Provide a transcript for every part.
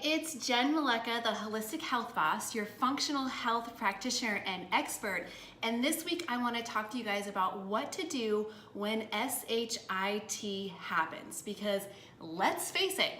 it's Jen the Holistic Health Boss, your functional health practitioner and expert. And this week I want to talk to you guys about what to do when SHIT happens. Because let's face it,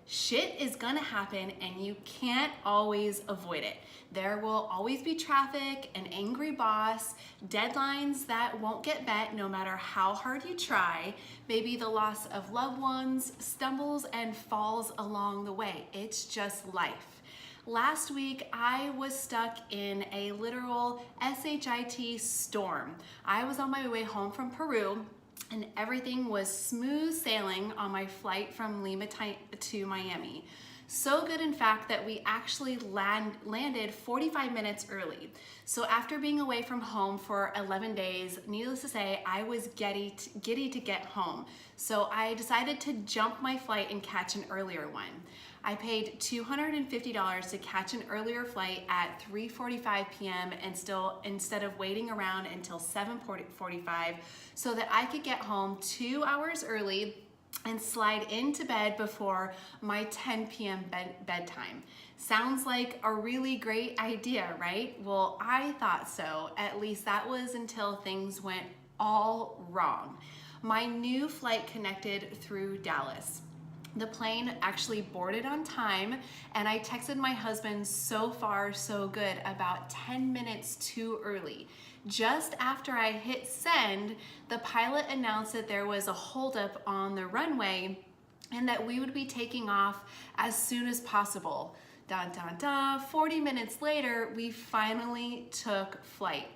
shit is gonna happen and you can't always avoid it. There will always be traffic, an angry boss, deadlines that won't get met no matter how hard you try, maybe the loss of loved ones, stumbles and falls along the way. It's just life. Last week, I was stuck in a literal SHIT storm. I was on my way home from Peru and everything was smooth sailing on my flight from Lima to Miami. So good, in fact, that we actually landed 45 minutes early. So after being away from home for 11 days, needless to say, I was giddy to get home. So I decided to jump my flight and catch an earlier one. I paid $250 to catch an earlier flight at 3:45 p.m. and instead of waiting around until 7:45 so that I could get home 2 hours early and slide into bed before my 10 p.m. bedtime. Sounds like a really great idea, right? Well, I thought so. At least that was until things went all wrong. My new flight connected through Dallas. The plane actually boarded on time, and I texted my husband so far so good about 10 minutes too early. Just after I hit send, the pilot announced that there was a holdup on the runway and that we would be taking off as soon as possible. Dun, dun, dun. 40 minutes later, we finally took flight.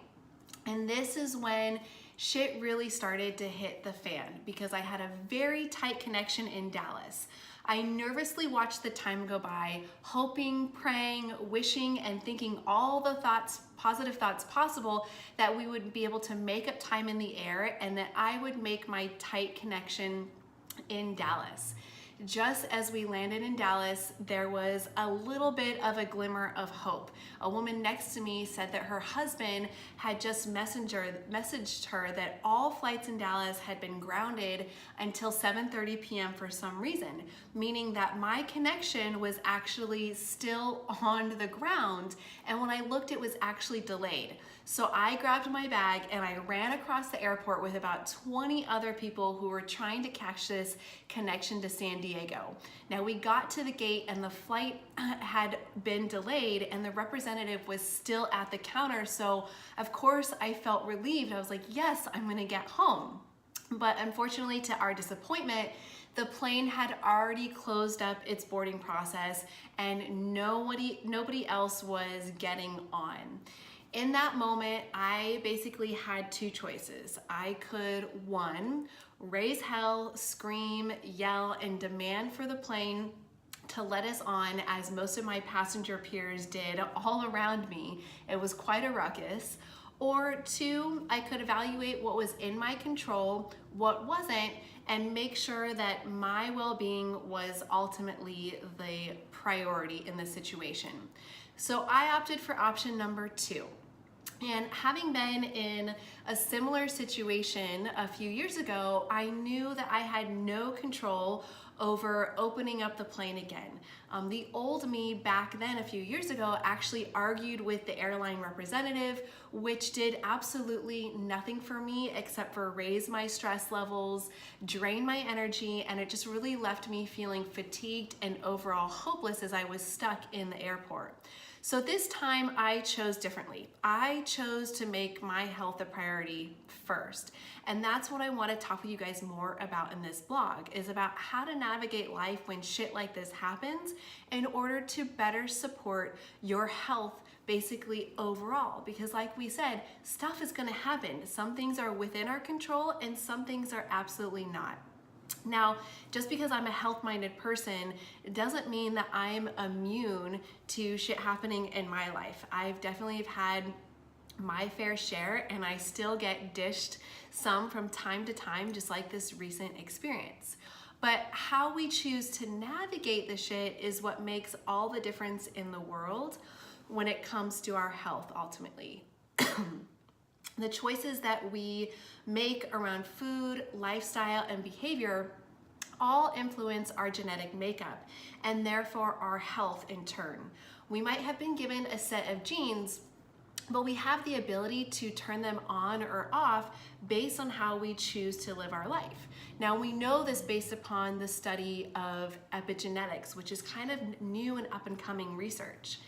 And this is when shit really started to hit the fan because I had a very tight connection in Dallas. I nervously watched the time go by, hoping, praying, wishing, and thinking all the positive thoughts possible that we would be able to make up time in the air and that I would make my tight connection in Dallas. Just as we landed in Dallas, there was a little bit of a glimmer of hope. A woman next to me said that her husband had just messaged her that all flights in Dallas had been grounded until 7:30 p.m. for some reason, meaning that my connection was actually still on the ground, and when I looked, it was actually delayed. So I grabbed my bag and I ran across the airport with about 20 other people who were trying to catch this connection to San Diego. Now we got to the gate and the flight had been delayed and the representative was still at the counter. So of course I felt relieved. I was like, yes, I'm gonna get home. But unfortunately, to our disappointment, the plane had already closed up its boarding process and nobody else was getting on. In that moment, I basically had two choices. I could, one, raise hell, scream, yell, and demand for the plane to let us on, as most of my passenger peers did all around me. It was quite a ruckus. Or two, I could evaluate what was in my control, what wasn't, and make sure that my well-being was ultimately the priority in this situation. So I opted for option number two. And having been in a similar situation a few years ago, I knew that I had no control over opening up the plane again. The old me back then a few years ago actually argued with the airline representative, which did absolutely nothing for me except for raise my stress levels, drain my energy, and it just really left me feeling fatigued and overall hopeless as I was stuck in the airport. So this time I chose differently. I chose to make my health a priority first. And that's what I want to talk with you guys more about in this blog, is about how to navigate life when shit like this happens in order to better support your health basically overall. Because like we said, stuff is going to happen. Some things are within our control and some things are absolutely not. Now, just because I'm a health-minded person, it doesn't mean that I'm immune to shit happening in my life. I've definitely had my fair share and I still get dished some from time to time, just like this recent experience. But how we choose to navigate the shit is what makes all the difference in the world when it comes to our health ultimately. The choices that we make around food, lifestyle, and behavior all influence our genetic makeup and therefore our health in turn. We might have been given a set of genes, but we have the ability to turn them on or off based on how we choose to live our life. Now, we know this based upon the study of epigenetics, which is kind of new and up and coming research.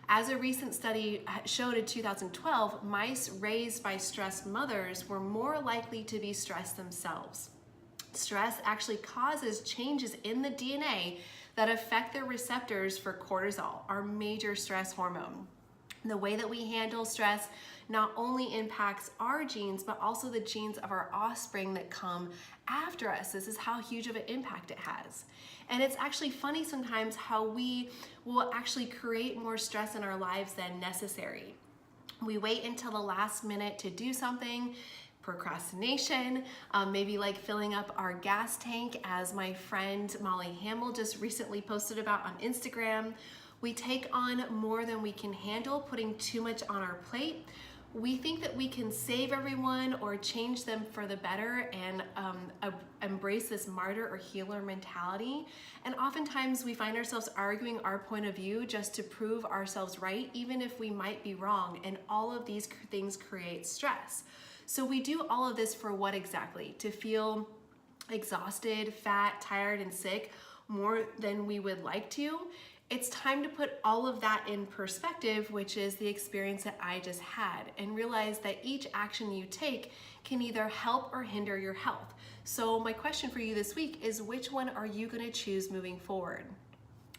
As a recent study showed in 2012, mice raised by stressed mothers were more likely to be stressed themselves. Stress actually causes changes in the DNA that affect the receptors for cortisol, our major stress hormone. The way that we handle stress not only impacts our genes, but also the genes of our offspring that come after us. This is how huge of an impact it has. And it's actually funny sometimes how we will actually create more stress in our lives than necessary. We wait until the last minute to do something. Procrastination, maybe like filling up our gas tank, as my friend Molly Hamill just recently posted about on Instagram. We take on more than we can handle, putting too much on our plate. We think that we can save everyone or change them for the better and embrace this martyr or healer mentality. And oftentimes we find ourselves arguing our point of view just to prove ourselves right, even if we might be wrong. And all of these things create stress. So we do all of this for what exactly? To feel exhausted, fat, tired, and sick more than we would like to. It's time to put all of that in perspective, which is the experience that I just had, and realize that each action you take can either help or hinder your health. So my question for you this week is, which one are you going to choose moving forward?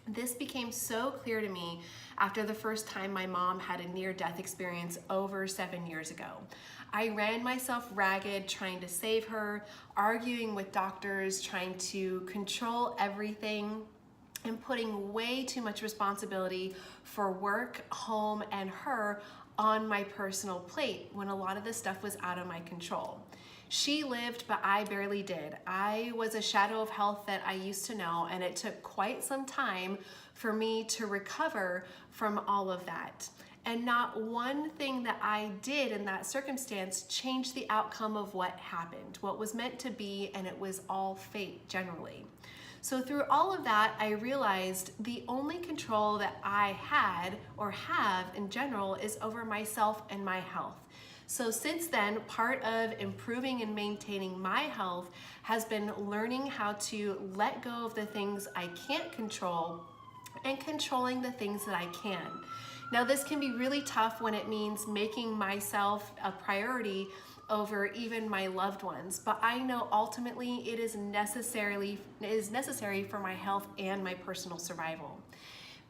This became so clear to me after the first time my mom had a near-death experience over 7 years ago. I ran myself ragged trying to save her, arguing with doctors, trying to control everything, and putting way too much responsibility for work, home, and her on my personal plate when a lot of this stuff was out of my control. She lived, but I barely did. I was a shadow of health that I used to know, and it took quite some time for me to recover from all of that. And not one thing that I did in that circumstance changed the outcome of what happened, what was meant to be, and it was all fate generally. So through all of that, I realized the only control that I had or have in general is over myself and my health. So since then, part of improving and maintaining my health has been learning how to let go of the things I can't control and controlling the things that I can. Now, this can be really tough when it means making myself a priority over even my loved ones, but I know ultimately it is necessary for my health and my personal survival.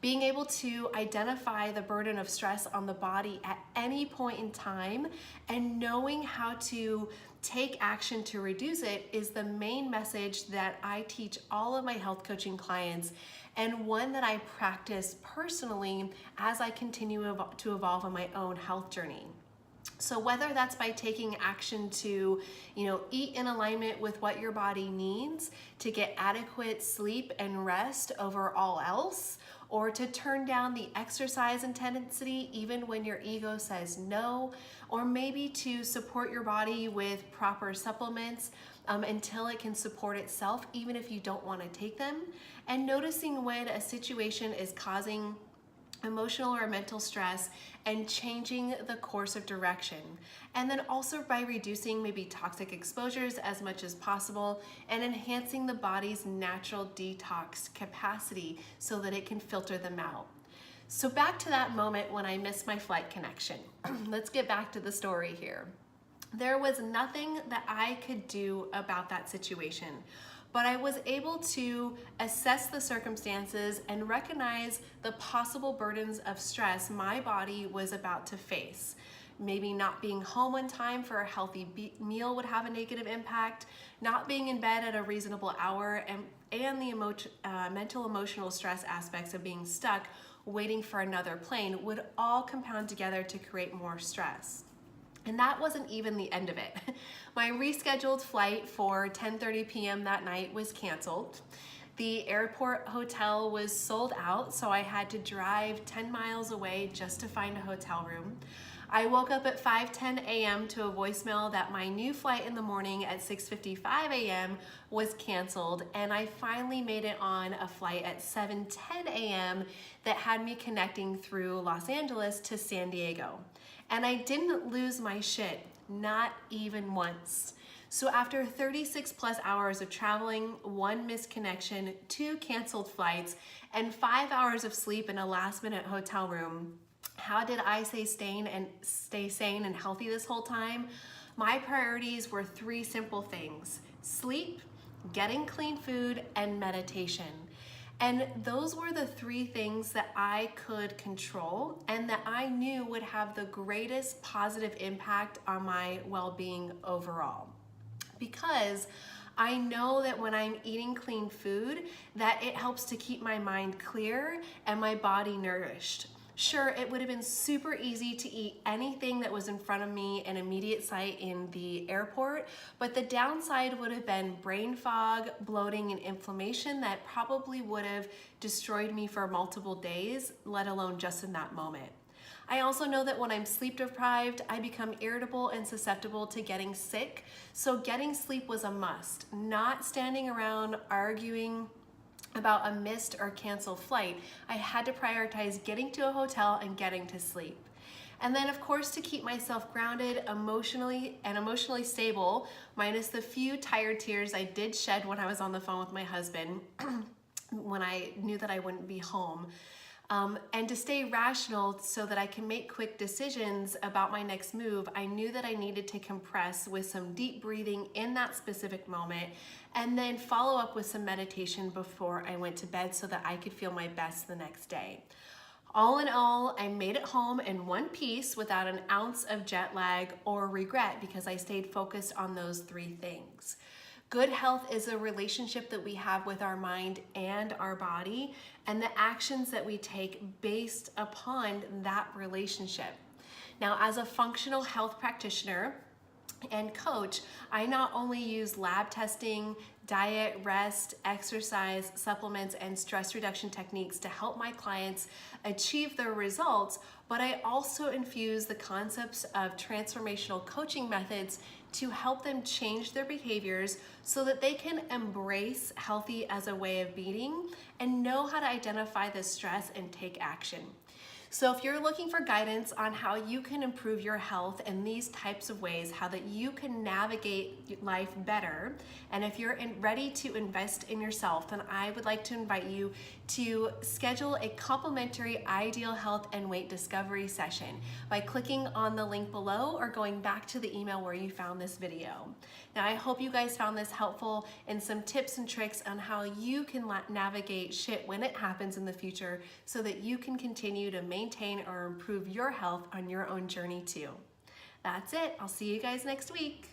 Being able to identify the burden of stress on the body at any point in time and knowing how to take action to reduce it is the main message that I teach all of my health coaching clients, and one that I practice personally as I continue to evolve on my own health journey. So whether that's by taking action to, eat in alignment with what your body needs, to get adequate sleep and rest over all else, or to turn down the exercise intensity even when your ego says no, or maybe to support your body with proper supplements until it can support itself, even if you don't want to take them, and noticing when a situation is causing emotional or mental stress and changing the course of direction. And then also by reducing maybe toxic exposures as much as possible and enhancing the body's natural detox capacity so that it can filter them out. So back to that moment when I missed my flight connection. Let's get back to the story here. There was nothing that I could do about that situation, but I was able to assess the circumstances and recognize the possible burdens of stress my body was about to face. Maybe not being home on time for a healthy meal would have a negative impact, not being in bed at a reasonable hour, and the mental emotional stress aspects of being stuck waiting for another plane would all compound together to create more stress. And that wasn't even the end of it. My rescheduled flight for 10:30 p.m. that night was canceled. The airport hotel was sold out, so I had to drive 10 miles away just to find a hotel room. I woke up at 5:10 a.m. to a voicemail that my new flight in the morning at 6:55 a.m. was canceled, and I finally made it on a flight at 7:10 a.m. that had me connecting through Los Angeles to San Diego. And I didn't lose my shit, not even once. So after 36 plus hours of traveling, 1 missed connection, 2 canceled flights, and 5 hours of sleep in a last-minute hotel room, how did I stay sane and healthy this whole time? My priorities were 3 simple things: sleep, getting clean food, and meditation. And those were the 3 things that I could control and that I knew would have the greatest positive impact on my well-being overall. Because I know that when I'm eating clean food, that it helps to keep my mind clear and my body nourished. Sure, it would have been super easy to eat anything that was in front of me in immediate sight in the airport, but the downside would have been brain fog, bloating, and inflammation that probably would have destroyed me for multiple days, let alone just in that moment. I also know that when I'm sleep deprived, I become irritable and susceptible to getting sick, so getting sleep was a must, not standing around arguing about a missed or canceled flight. I had to prioritize getting to a hotel and getting to sleep. And then of course, to keep myself grounded emotionally stable, minus the few tired tears I did shed when I was on the phone with my husband when I knew that I wouldn't be home. And to stay rational so that I can make quick decisions about my next move, I knew that I needed to compress with some deep breathing in that specific moment, and then follow up with some meditation before I went to bed so that I could feel my best the next day. All in all, I made it home in one piece without an ounce of jet lag or regret because I stayed focused on those 3 things. Good health is a relationship that we have with our mind and our body, and the actions that we take based upon that relationship. Now, as a functional health practitioner and coach, I not only use lab testing, diet, rest, exercise, supplements, and stress reduction techniques to help my clients achieve their results, but I also infuse the concepts of transformational coaching methods to help them change their behaviors so that they can embrace healthy as a way of being and know how to identify the stress and take action. So if you're looking for guidance on how you can improve your health in these types of ways, how that you can navigate life better, and if you're ready to invest in yourself, then I would like to invite you to schedule a complimentary Ideal Health and Weight Discovery session by clicking on the link below or going back to the email where you found this video. Now, I hope you guys found this helpful and some tips and tricks on how you can navigate shit when it happens in the future so that you can continue to maintain or improve your health on your own journey too. That's it. I'll see you guys next week.